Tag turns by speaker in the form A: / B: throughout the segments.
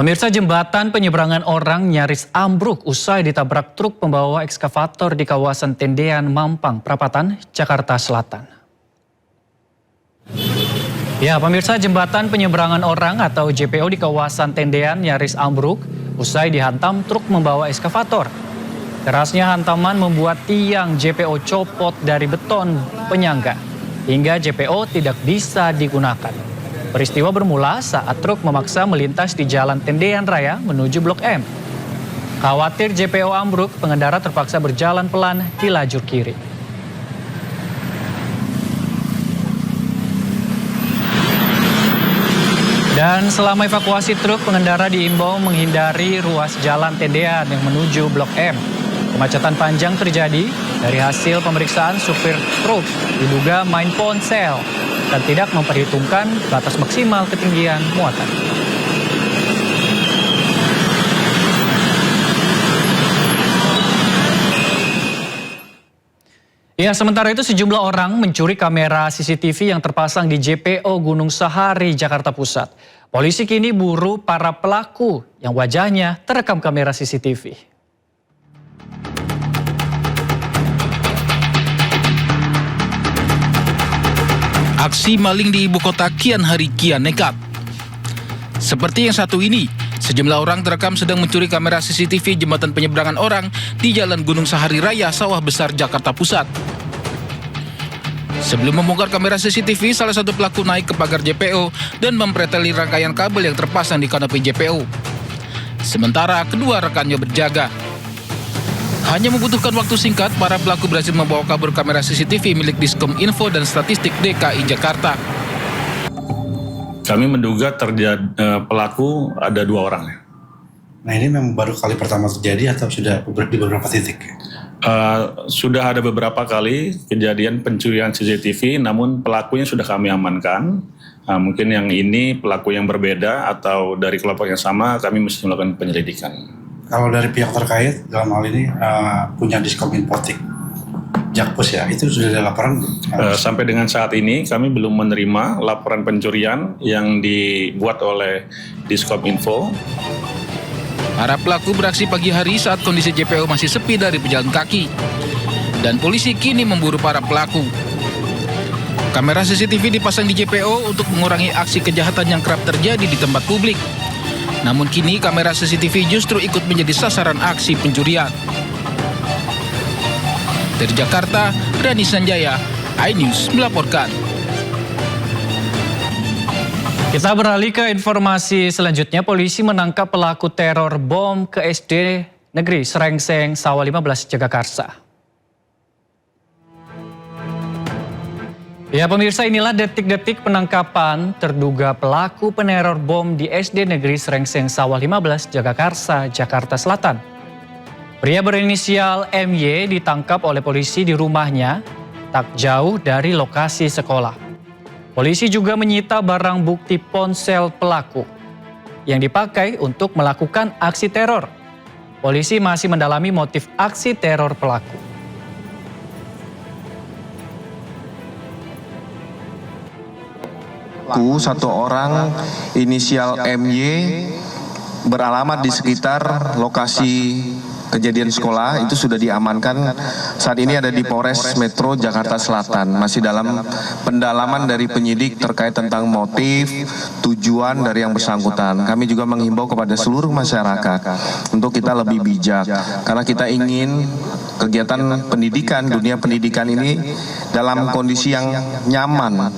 A: Pemirsa, jembatan penyeberangan orang nyaris ambruk usai ditabrak truk pembawa ekskavator di kawasan Tendean, Mampang, Perapatan, Jakarta Selatan. Ya, pemirsa, jembatan penyeberangan orang atau JPO di kawasan Tendean nyaris ambruk usai dihantam truk membawa ekskavator. Kerasnya hantaman membuat tiang JPO copot dari beton penyangga hingga JPO tidak bisa digunakan. Peristiwa bermula saat truk memaksa melintas di Jalan Tendean Raya menuju Blok M. Khawatir JPO ambruk, pengendara terpaksa berjalan pelan di lajur kiri. Dan selama evakuasi truk, pengendara diimbau menghindari ruas Jalan Tendean yang menuju Blok M. Kemacetan panjang terjadi dari hasil pemeriksaan supir truk diduga main ponsel dan tidak memperhitungkan batas maksimal ketinggian muatan. Ya, sementara itu sejumlah orang mencuri kamera CCTV yang terpasang di JPO Gunung Sahari, Jakarta Pusat. Polisi kini buru para pelaku yang wajahnya terekam kamera CCTV.
B: Aksi maling di ibu kota kian hari kian nekat. Seperti yang satu ini, sejumlah orang terekam sedang mencuri kamera CCTV jembatan penyeberangan orang di Jalan Gunung Sahari Raya, Sawah Besar, Jakarta Pusat. Sebelum membongkar kamera CCTV, salah satu pelaku naik ke pagar JPO dan mempreteli rangkaian kabel yang terpasang di kanopi JPO. Sementara kedua rekannya berjaga. Hanya membutuhkan waktu singkat, para pelaku berhasil membawa kabur kamera CCTV milik Diskom Info dan Statistik DKI Jakarta.
C: Kami menduga pelaku ada 2 orang.
D: Nah, ini memang baru kali pertama terjadi atau sudah di beberapa titik?
C: Sudah ada beberapa kali kejadian pencurian CCTV, namun pelakunya sudah kami amankan. Mungkin yang ini pelaku yang berbeda atau dari kelompok yang sama, kami mesti melakukan penyelidikan.
D: Kalau dari pihak terkait dalam hal ini punya Diskom Infotik, Jakpus ya, itu sudah ada laporan?
C: Sampai dengan saat ini kami belum menerima laporan pencurian yang dibuat oleh Diskom Info.
B: Para pelaku beraksi pagi hari saat kondisi JPO masih sepi dari pejalan kaki. Dan polisi kini memburu para pelaku. Kamera CCTV dipasang di JPO untuk mengurangi aksi kejahatan yang kerap terjadi di tempat publik. Namun kini kamera CCTV justru ikut menjadi sasaran aksi pencurian. Dari Jakarta, Rani Sanjaya, iNews melaporkan.
A: Kita beralih ke informasi selanjutnya. Polisi menangkap pelaku teror bom ke SD Negeri Srengseng Sawah 15, Jagakarsa. Ya, pemirsa, inilah detik-detik penangkapan terduga pelaku peneror bom di SD Negeri Srengseng Sawah 15, Jagakarsa, Jakarta Selatan. Pria berinisial MY ditangkap oleh polisi di rumahnya tak jauh dari lokasi sekolah. Polisi juga menyita barang bukti ponsel pelaku yang dipakai untuk melakukan aksi teror. Polisi masih mendalami motif aksi teror pelaku.
E: Satu orang inisial MY beralamat di sekitar lokasi kejadian sekolah itu sudah diamankan. Saat ini ada di Polres Metro Jakarta Selatan, masih dalam pendalaman dari penyidik terkait tentang motif, tujuan dari yang bersangkutan. Kami juga menghimbau kepada seluruh masyarakat untuk kita lebih bijak, karena kita ingin kegiatan pendidikan, dunia pendidikan ini dalam kondisi yang nyaman.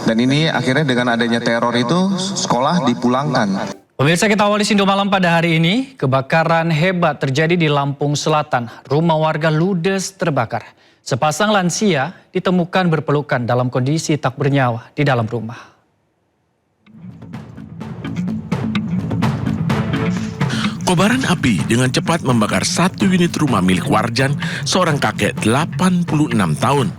E: Dan ini akhirnya dengan adanya teror itu sekolah dipulangkan.
A: Pemirsa, kita awali Sindo Malam pada hari ini. Kebakaran hebat terjadi di Lampung Selatan. Rumah warga ludes terbakar. Sepasang lansia ditemukan berpelukan dalam kondisi tak bernyawa di dalam rumah.
F: Kobaran api dengan cepat membakar satu unit rumah milik Warjan, seorang kakek 86 tahun.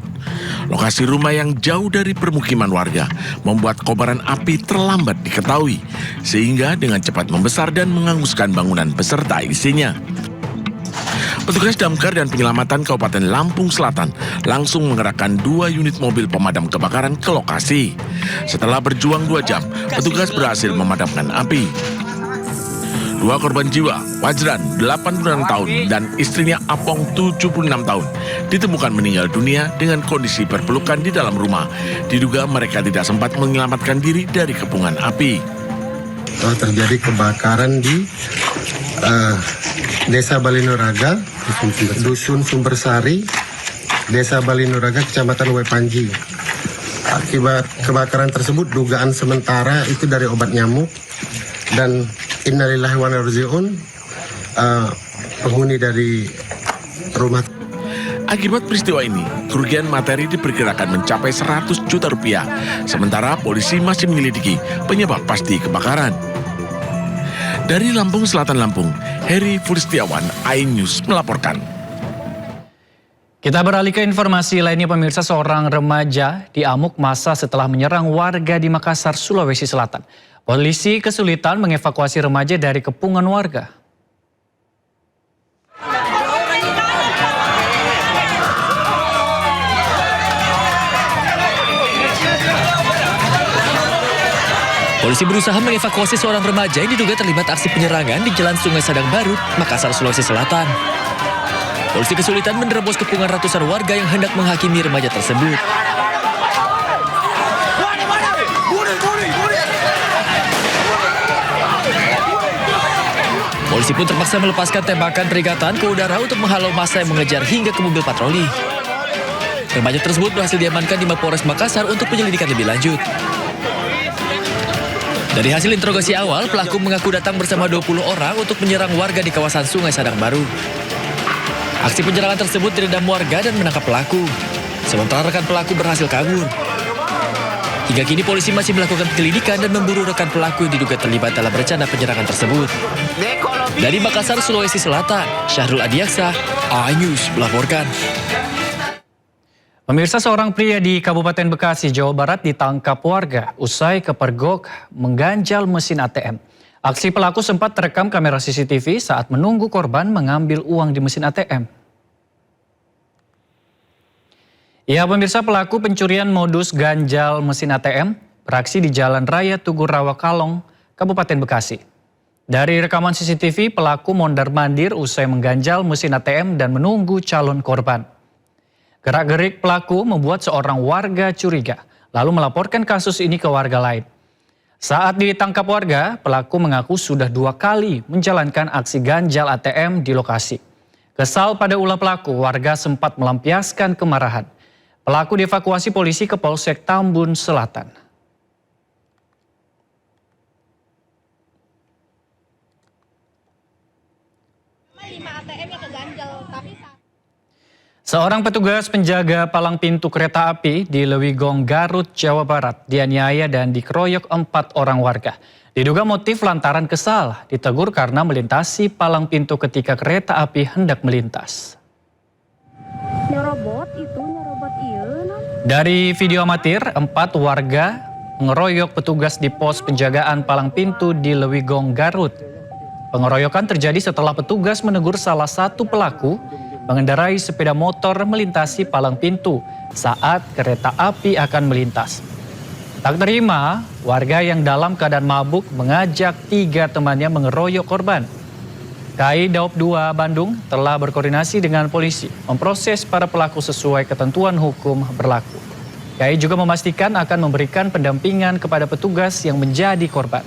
F: Lokasi rumah yang jauh dari permukiman warga membuat kobaran api terlambat diketahui, sehingga dengan cepat membesar dan menghanguskan bangunan beserta isinya. Petugas damkar dan penyelamatan Kabupaten Lampung Selatan langsung mengerahkan 2 unit mobil pemadam kebakaran ke lokasi. Setelah berjuang 2 jam, petugas berhasil memadamkan api. Dua korban jiwa, Wajran 86 tahun dan istrinya Apong 76 tahun, ditemukan meninggal dunia dengan kondisi berpelukan di dalam rumah. Diduga mereka tidak sempat menyelamatkan diri dari kepungan api.
G: Telah terjadi kebakaran di Desa Balinuraga, Dusun Sumbersari, Desa Balinuraga, Kecamatan Wepanji. Akibat kebakaran tersebut, dugaan sementara itu dari obat nyamuk dan innalillahi wa inna ilaihi raji'un, penghuni dari rumah.
F: Akibat peristiwa ini, kerugian materi diperkirakan mencapai 100 juta rupiah. Sementara polisi masih menyelidiki penyebab pasti kebakaran. Dari Lampung Selatan Lampung, Heri Fulistiawan, iNews melaporkan.
A: Kita beralih ke informasi lainnya, pemirsa. Seorang remaja diamuk massa setelah menyerang warga di Makassar, Sulawesi Selatan. Polisi kesulitan mengevakuasi remaja dari kepungan warga.
H: Polisi berusaha mengevakuasi seorang remaja yang diduga terlibat aksi penyerangan di Jalan Sungai Sadang Baru, Makassar, Sulawesi Selatan. Polisi kesulitan menerobos kepungan ratusan warga yang hendak menghakimi remaja tersebut. Polisi pun terpaksa melepaskan tembakan peringatan ke udara untuk menghalau massa yang mengejar hingga ke mobil patroli. Remaja tersebut berhasil diamankan di Mapolres Makassar untuk penyelidikan lebih lanjut. Dari hasil interogasi awal, pelaku mengaku datang bersama 20 orang untuk menyerang warga di kawasan Sungai Sadang Baru. Aksi penyerangan tersebut diredam warga dan menangkap pelaku. Sementara rekan pelaku berhasil kabur. Hingga kini polisi masih melakukan penyelidikan dan memburu rekan pelaku yang diduga terlibat dalam rencana penyerangan tersebut. Dari Makassar, Sulawesi Selatan, Syahrul Adiaksa, iNews melaporkan.
A: Pemirsa, seorang pria di Kabupaten Bekasi, Jawa Barat ditangkap warga usai kepergok mengganjal mesin ATM. Aksi pelaku sempat terekam kamera CCTV saat menunggu korban mengambil uang di mesin ATM. Ya, pemirsa, pelaku pencurian modus ganjal mesin ATM beraksi di Jalan Raya Tugu Rawa Kalong, Kabupaten Bekasi. Dari rekaman CCTV, pelaku mondar-mandir usai mengganjal mesin ATM dan menunggu calon korban. Gerak-gerik pelaku membuat seorang warga curiga, lalu melaporkan kasus ini ke warga lain. Saat ditangkap warga, pelaku mengaku sudah 2 kali menjalankan aksi ganjal ATM di lokasi. Kesal pada ulah pelaku, warga sempat melampiaskan kemarahan. Pelaku dievakuasi polisi ke Polsek Tambun Selatan. Seorang petugas penjaga palang pintu kereta api di Lewigong, Garut, Jawa Barat dianiaya dan dikeroyok 4 orang warga. Diduga motif lantaran kesal, ditegur karena melintasi palang pintu ketika kereta api hendak melintas. Dari video amatir, 4 warga mengeroyok petugas di pos penjagaan palang pintu di Lewigong, Garut. Pengeroyokan terjadi setelah petugas menegur salah satu pelaku mengendarai sepeda motor melintasi palang pintu saat kereta api akan melintas. Tak terima, warga yang dalam keadaan mabuk mengajak 3 temannya mengeroyok korban. KAI Daob 2 Bandung telah berkoordinasi dengan polisi memproses para pelaku sesuai ketentuan hukum berlaku. KAI juga memastikan akan memberikan pendampingan kepada petugas yang menjadi korban.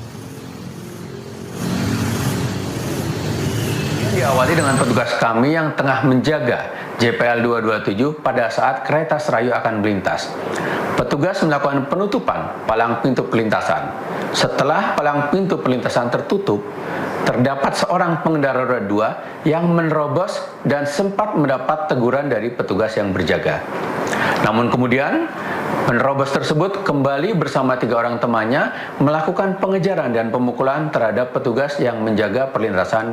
I: Diawali dengan petugas kami yang tengah menjaga JPL 227 pada saat kereta Serayu akan melintas. Petugas melakukan penutupan palang pintu perlintasan. Setelah palang pintu perlintasan tertutup, terdapat seorang pengendara roda 2 yang menerobos dan sempat mendapat teguran dari petugas yang berjaga. Namun kemudian, penerobos tersebut kembali bersama 3 orang temannya melakukan pengejaran dan pemukulan terhadap petugas yang menjaga perlintasan